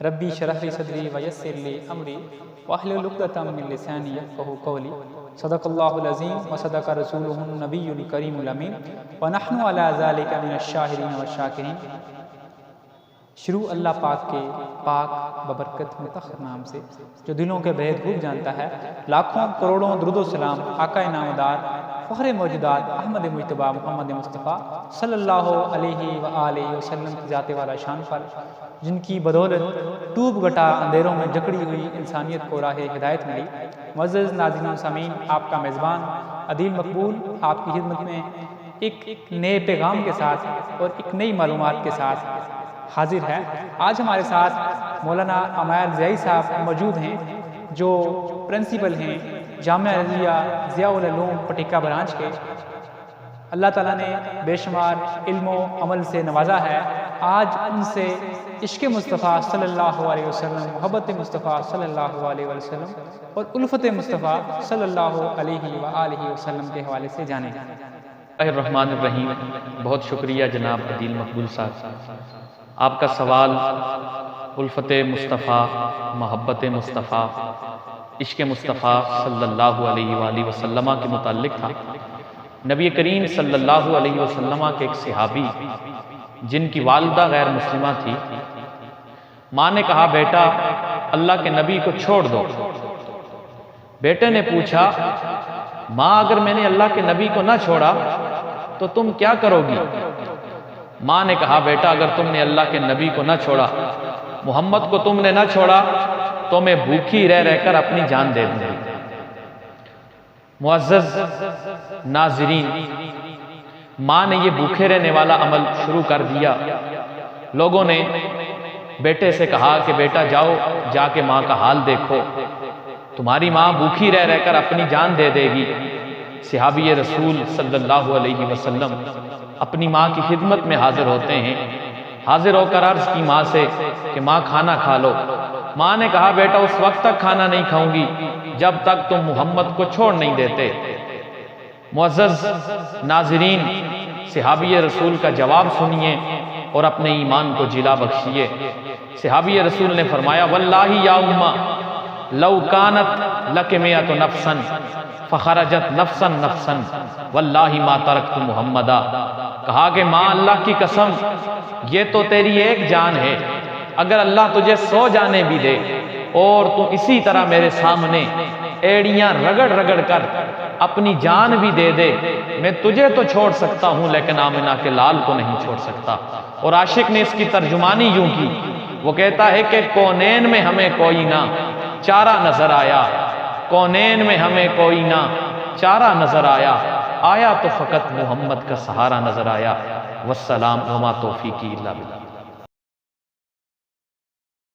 ربی شرح لی صدری ویسر لی امری واحلل عقدۃ من لسانی یفقہوا قولی۔ صدق اللہ العظیم وصدق رسولہ النبی الکریم الامین ونحن علی ذلک من الشاہدین والشاکرین۔ شروع اللہ پاک کے پاک ببرکت مطہر نام سے جو دلوں کے بھید خوب جانتا ہے۔ لاکھوں کروڑوں درود و سلام آقا نامدار فخر موجودات احمد مجتبیٰ محمد مصطفیٰ صلی اللہ علیہ وآلہ وسلم کی ذات والا شان پر، جن کی بدولت ٹوب گٹا اندھیروں میں جکڑی ہوئی انسانیت کو راہ ہدایت ملی۔ معزز ناظرین و سامعین، آپ کا میزبان عدیل مقبول آپ کی خدمت میں ایک نئے پیغام کے ساتھ اور ایک نئی معلومات کے ساتھ حاضر ہے۔ آج ہمارے ساتھ مولانا عمیر ضیائی صاحب موجود ہیں، جو پرنسپل ہیں جامعہ رضویہ ضیاء العلوم پٹیکا برانچ کے۔ اللہ تعالیٰ نے بے شمار علم و عمل سے نوازا ہے۔ آج ان سے عشق مصطفیٰ صلی اللہ علیہ وسلم، محبت مصطفیٰ صلی اللہ علیہ وسلم اور الفت مصطفیٰ صلی اللہ علیہ وآلہ وسلم کے حوالے سے جانیں۔ الرحمن الرحیم۔ بہت شکریہ جناب عدیل مقبول صاحب۔ آپ کا سوال الفت مصطفیٰ، محبت مصطفیٰ، عشق مصطفیٰ صلی اللہ علیہ وآلہ وسلم کے متعلق تھا۔ نبی کریم صلی اللہ علیہ وسلم کے ایک صحابی جن کی والدہ غیر مسلمہ تھی، ماں نے کہا بیٹا اللہ کے نبی کو چھوڑ دو۔ بیٹے نے پوچھا ماں اگر میں نے اللہ کے نبی کو نہ چھوڑا تو تم کیا کرو گی؟ ماں نے کہا بیٹا اگر تم نے اللہ کے نبی کو نہ چھوڑا، محمد کو تم نے نہ چھوڑا تو میں بھوکی رہ رہ کر اپنی جان دے دوں گی۔ معزز ناظرین، ماں نے یہ بھوکے رہنے والا عمل شروع کر دیا۔ لوگوں نے بیٹے سے کہا کہ بیٹا جاؤ جا کے ماں کا حال دیکھو، تمہاری ماں بھوکی رہ رہ کر اپنی جان دے دے گی۔ صحابی رسول صلی اللہ علیہ وسلم اپنی ماں کی خدمت میں حاضر ہوتے ہیں۔ حاضر ہو کر عرض کی ماں سے کہ ماں کھانا کھا لو۔ ماں نے کہا بیٹا اس وقت تک کھانا نہیں کھاؤں گی جب تک تم محمد کو چھوڑ نہیں دیتے۔ معزز ناظرین، صحابی رسول کا جواب سنیے اور اپنے ایمان کو جلا بخشیے۔ صحابی رسول نے فرمایا واللہ یا امہ لو کانت لک مئۃ نفسا فخرجت نفسا نفسا واللہ ما ترکت محمدا۔ کہا کہ ماں اللہ کی قسم یہ تو تیری ایک جان ہے، اگر اللہ تجھے 100 جانیں بھی دے اور تو اسی طرح میرے سامنے ایڑیاں رگڑ رگڑ کر اپنی جان بھی دے دے، میں تجھے تو چھوڑ سکتا ہوں لیکن آمنہ کے لال کو نہیں چھوڑ سکتا۔ اور عاشق نے اس کی ترجمانی یوں کی، وہ کہتا ہے کہ کونین میں ہمیں کوئی نہ چارہ نظر آیا، کونین میں ہمیں کوئی نہ چارہ نظر آیا، آیا تو فقط محمد کا سہارا نظر آیا۔ والسلام وما توفیقی الا باللہ۔